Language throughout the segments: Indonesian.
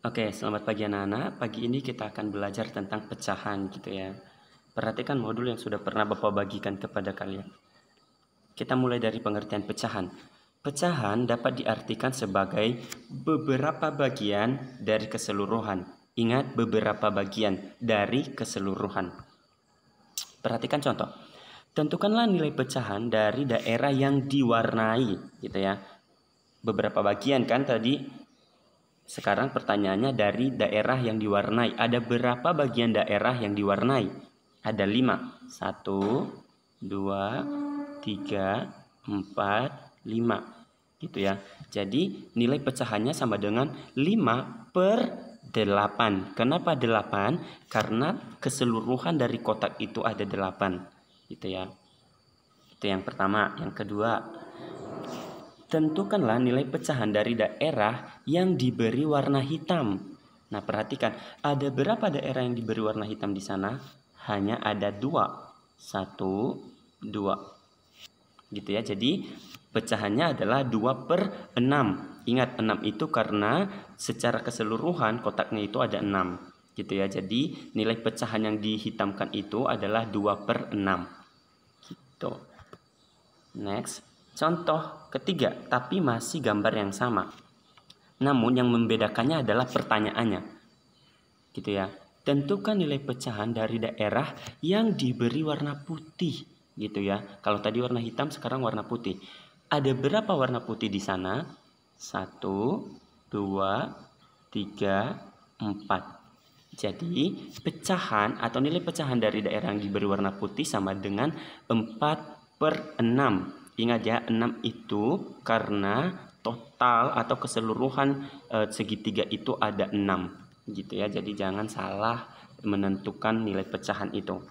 Oke, selamat pagi anak-anak. Pagi ini kita akan belajar tentang pecahan gitu ya. Perhatikan modul yang sudah pernah Bapak bagikan kepada kalian. Kita mulai dari pengertian pecahan. Pecahan dapat diartikan sebagai beberapa bagian dari keseluruhan. Ingat, beberapa bagian dari keseluruhan. Perhatikan contoh. Tentukanlah nilai pecahan dari daerah yang diwarnai gitu ya. Beberapa bagian kan tadi. Sekarang pertanyaannya dari daerah yang diwarnai. Ada berapa bagian daerah yang diwarnai? Ada 5. 1, 2, 3, 4, 5. Gitu ya. Jadi nilai pecahannya sama dengan 5 per 8. Kenapa 8? Karena keseluruhan dari kotak itu ada 8. Gitu ya. Itu yang pertama. Yang kedua, tentukanlah nilai pecahan dari daerah yang diberi warna hitam. Nah, perhatikan, ada berapa daerah yang diberi warna hitam di sana? Hanya ada 2. 1, 2. Gitu ya. Jadi, pecahannya adalah 2 per 6. Ingat, 6 itu karena secara keseluruhan kotaknya itu ada 6. Gitu ya. Jadi, nilai pecahan yang dihitamkan itu adalah 2 per 6. Gitu. Next. Contoh ketiga, tapi masih gambar yang sama. Namun yang membedakannya adalah pertanyaannya. Gitu ya. Tentukan nilai pecahan dari daerah yang diberi warna putih, gitu ya. Kalau tadi warna hitam, sekarang warna putih. Ada berapa warna putih di sana? 1, 2, 3, 4. Jadi, pecahan atau nilai pecahan dari daerah yang diberi warna putih sama dengan 4 per 6. Ingat ya, 6 itu karena total atau keseluruhan segitiga itu ada 6. Gitu ya, jadi jangan salah menentukan nilai pecahan itu.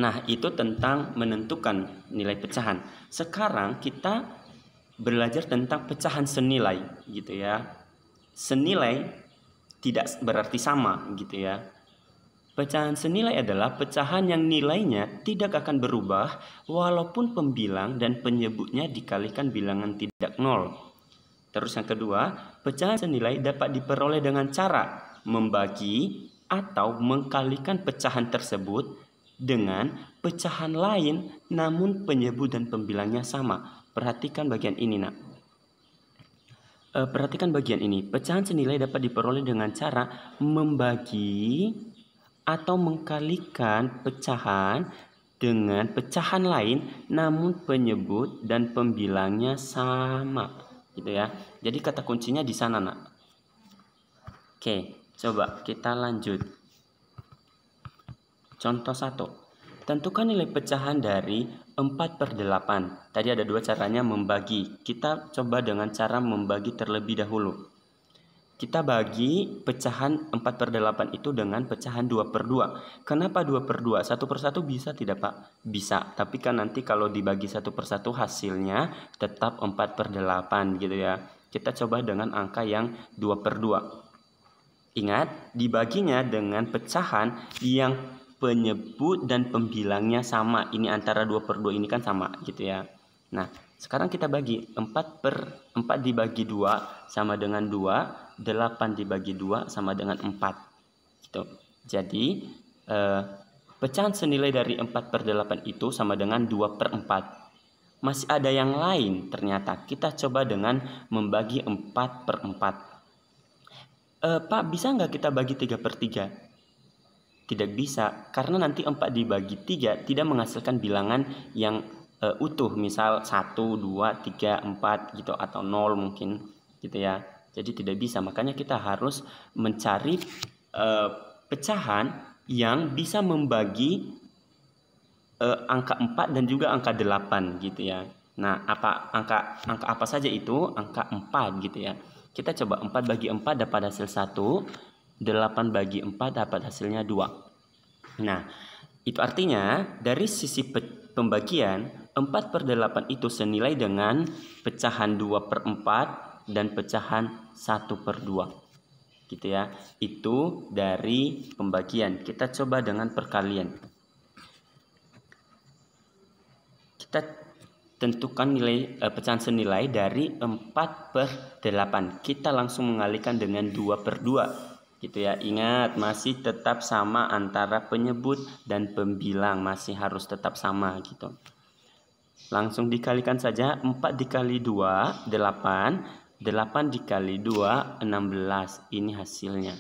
Nah, itu tentang menentukan nilai pecahan. Sekarang kita belajar tentang pecahan senilai gitu ya. Senilai tidak berarti sama gitu ya. Pecahan senilai adalah pecahan yang nilainya tidak akan berubah walaupun pembilang dan penyebutnya dikalikan bilangan tidak nol. Terus yang kedua, pecahan senilai dapat diperoleh dengan cara membagi atau mengkalikan pecahan tersebut dengan pecahan lain namun penyebut dan pembilangnya sama. Perhatikan bagian ini, nak. Perhatikan bagian ini. Pecahan senilai dapat diperoleh dengan cara membagi atau mengkalikan pecahan dengan pecahan lain namun penyebut dan pembilangnya sama, gitu ya. Jadi kata kuncinya di sana, nak. Oke, coba kita lanjut. Contoh 1. Tentukan nilai pecahan dari 4 per 8. Tadi ada 2 caranya membagi. Kita coba dengan cara membagi terlebih dahulu. Kita bagi pecahan 4 per 8 itu dengan pecahan 2 per 2. Kenapa 2 per 2? 1 per 1 bisa tidak, Pak? Bisa. Tapi kan nanti kalau dibagi 1 per 1 hasilnya tetap 4 per 8 gitu ya. Kita coba dengan angka yang 2 per 2. Ingat, dibaginya dengan pecahan yang penyebut dan pembilangnya sama. Ini antara 2 per 2 ini kan sama gitu ya. Nah, sekarang kita bagi 4 dibagi 2 sama dengan 2. 8 dibagi 2 sama dengan 4 gitu. Jadi pecahan senilai dari 4 per 8 itu sama dengan 2 per 4. Masih ada yang lain ternyata. Kita coba dengan membagi 4 per 4. Pak, bisa nggak kita bagi 3 per 3? Tidak bisa, karena nanti 4 dibagi 3 tidak menghasilkan bilangan yang utuh. Misal 1, 2, 3, 4 gitu, atau 0 mungkin gitu ya. Jadi tidak bisa, makanya kita harus mencari pecahan yang bisa membagi angka 4 dan juga angka 8 gitu ya. Nah, angka apa saja itu? Angka 4 gitu ya. Kita coba 4 bagi 4 dapat hasil 1, 8 bagi 4 dapat hasilnya 2. Nah, itu artinya dari sisi pembagian 4 per 8 itu senilai dengan pecahan 2 per 4 dan pecahan 1 per 2 gitu ya. Itu dari pembagian. Kita coba dengan perkalian. Kita tentukan nilai pecahan senilai dari 4/8. Kita langsung mengalihkan dengan 2/2 gitu ya. Ingat, masih tetap sama antara penyebut dan pembilang, masih harus tetap sama gitu. Langsung dikalikan saja. 4 dikali 2 8, 8 dikali 2 16. Ini hasilnya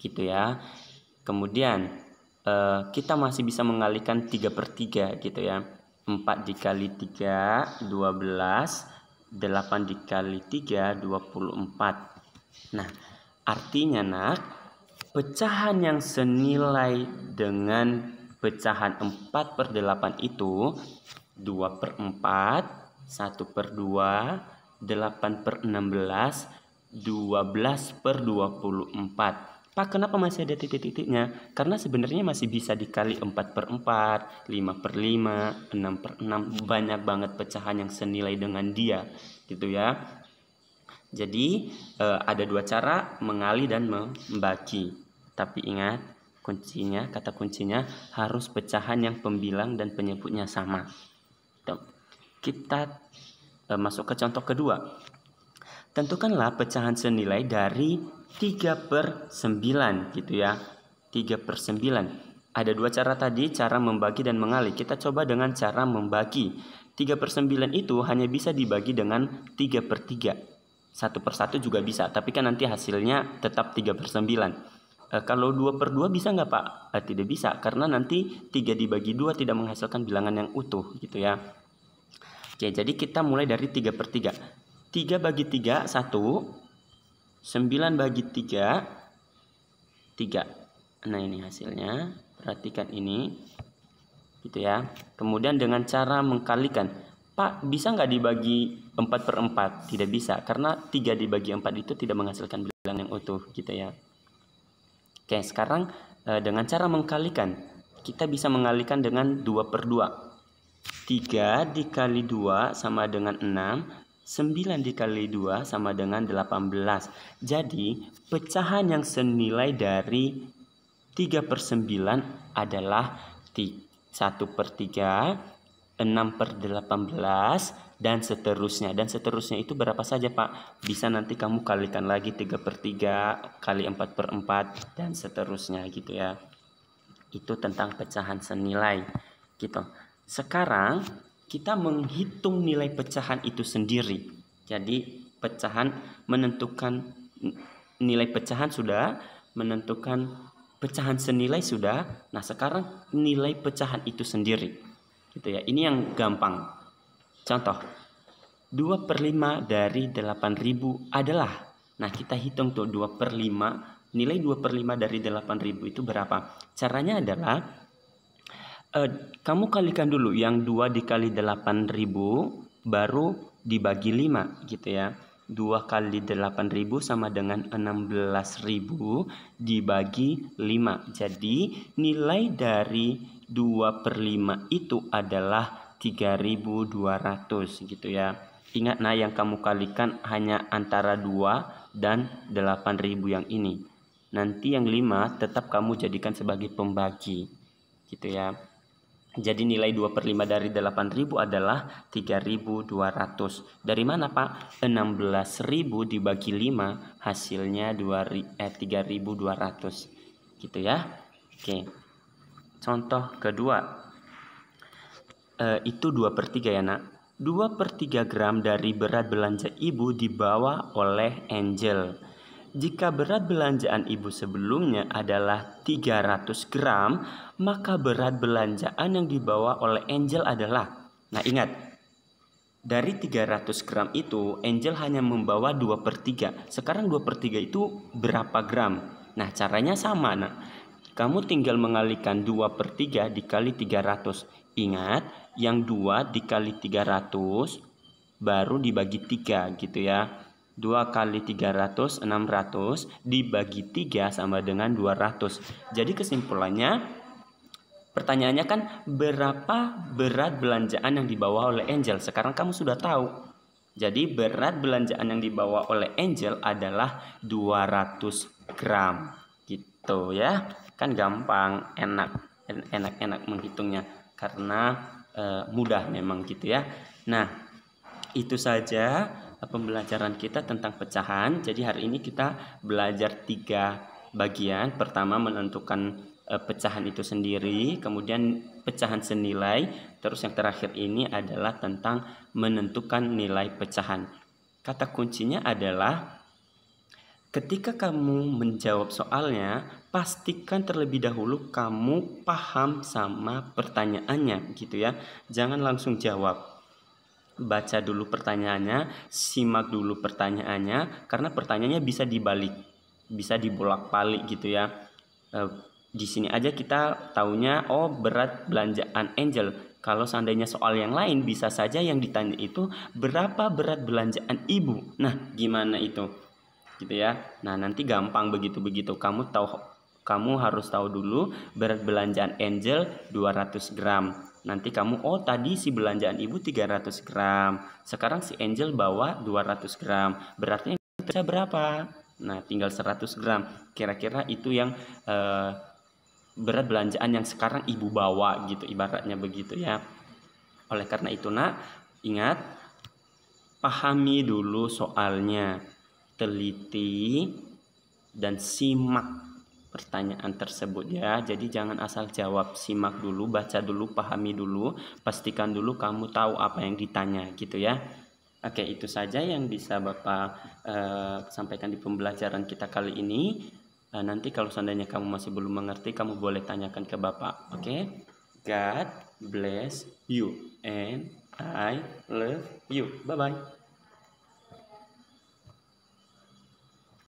gitu ya. Kemudian kita masih bisa mengalihkan 3/3 gitu ya. 4 dikali 3 12, 8 dikali 3 24. Nah, artinya nak, pecahan yang senilai dengan pecahan 4/8 itu 2/4, 1/2, 8/16, 12/24. Pak, kenapa masih ada titik-titiknya? Karena sebenarnya masih bisa dikali 4/4, 5/5, 6/6. Banyak banget pecahan yang senilai dengan dia gitu ya. Jadi ada dua cara mengali dan membagi. Tapi ingat, kata kuncinya harus pecahan yang pembilang dan penyebutnya sama. Kita masuk ke contoh kedua. Tentukanlah pecahan senilai dari 3/9 gitu ya. 3/9. Ada dua cara tadi, cara membagi dan mengali. Kita coba dengan cara membagi. 3/9 itu hanya bisa dibagi dengan 3/3. 1/1 juga bisa, tapi kan nanti hasilnya tetap 3/9. Kalau 2/2 bisa nggak Pak? Tidak bisa, karena nanti 3 dibagi 2 tidak menghasilkan bilangan yang utuh gitu ya. Oke, jadi kita mulai dari 3/3. 3 bagi 3, 1. 9 bagi 3, 3. Nah, ini hasilnya. Perhatikan ini. Gitu ya. Kemudian dengan cara mengkalikan. Pak, bisa nggak dibagi 4/4? Tidak bisa, karena 3 dibagi 4 itu tidak menghasilkan bilangan yang utuh. Gitu ya. Oke, sekarang dengan cara mengkalikan. Kita bisa mengalikan dengan 2/2. 3 dikali 2 sama dengan 6. 9 dikali 2 sama dengan 18. Jadi pecahan yang senilai dari 3/9 adalah 1/3, 6/18, dan seterusnya. Dan seterusnya itu berapa saja Pak? Bisa nanti kamu kalikan lagi 3/3 kali 4/4 dan seterusnya gitu ya. Itu tentang pecahan senilai gitu. Sekarang kita menghitung nilai pecahan itu sendiri. Jadi pecahan menentukan nilai pecahan sudah, menentukan pecahan senilai sudah. Nah, sekarang nilai pecahan itu sendiri. Gitu ya. Ini yang gampang. Contoh. 2/5 dari 8.000 adalah. Nah, kita hitung tuh 2/5. Nilai 2/5 dari 8.000 itu berapa? Caranya adalah kamu kalikan dulu yang 2 dikali 8.000 baru dibagi 5 gitu ya. 2 kali 8.000 sama dengan 16.000 dibagi 5. Jadi nilai dari 2/5 itu adalah 3.200 gitu ya. Ingat nah, yang kamu kalikan hanya antara 2 dan 8.000 yang ini. Nanti yang 5 tetap kamu jadikan sebagai pembagi gitu ya. Jadi nilai 2/5 dari 8.000 adalah 3.200. Dari mana Pak? 16.000 dibagi 5 hasilnya 3.200. Gitu ya. Oke. Contoh kedua. Itu 2/3 ya nak. 2/3 gram dari berat belanja ibu dibawa oleh Angel. Jika berat belanjaan ibu sebelumnya adalah 300 gram, maka berat belanjaan yang dibawa oleh Angel adalah. Nah, ingat, dari 300 gram itu Angel hanya membawa 2/3. Sekarang 2/3 itu berapa gram? Nah, caranya sama. Nah, kamu tinggal mengalihkan 2/3 dikali 300. Ingat, yang 2 dikali 300 baru dibagi 3 gitu ya. 2 kali 300, 600 dibagi 3 sama dengan 200. Jadi kesimpulannya, pertanyaannya kan berapa berat belanjaan yang dibawa oleh Angel? Sekarang kamu sudah tahu. Jadi berat belanjaan yang dibawa oleh Angel adalah 200 gram. Gitu ya. Kan gampang, enak menghitungnya. Karena mudah memang gitu ya. Nah, itu saja pembelajaran kita tentang pecahan. Jadi hari ini kita belajar 3 bagian. Pertama menentukan pecahan itu sendiri, kemudian pecahan senilai, terus yang terakhir ini adalah tentang menentukan nilai pecahan. Kata kuncinya adalah ketika kamu menjawab soalnya, pastikan terlebih dahulu kamu paham sama pertanyaannya gitu ya. Jangan langsung jawab. Baca dulu pertanyaannya, simak dulu pertanyaannya, karena pertanyaannya bisa dibalik, bisa dibolak-balik gitu ya. Di sini aja kita taunya oh berat belanjaan Angel. Kalau seandainya soal yang lain bisa saja yang ditanya itu berapa berat belanjaan ibu. Nah, gimana itu? Gitu ya. Nah, nanti gampang begitu-begitu. Kamu harus tahu dulu berat belanjaan Angel 200 gram. Nanti kamu, oh tadi si belanjaan ibu 300 gram. Sekarang si Angel bawa 200 gram. Beratnya bisa berapa? Nah, tinggal 100 gram. Kira-kira itu yang berat belanjaan yang sekarang ibu bawa gitu. Ibaratnya begitu ya. Oleh karena itu nak, ingat, pahami dulu soalnya. Teliti dan simak pertanyaan tersebut ya. Jadi jangan asal jawab, simak dulu, baca dulu, pahami dulu, pastikan dulu kamu tahu apa yang ditanya gitu ya. Oke, itu saja yang bisa Bapak sampaikan di pembelajaran kita kali ini. Nanti kalau seandainya kamu masih belum mengerti, kamu boleh tanyakan ke Bapak. Oke? God bless you and I love you. Bye bye.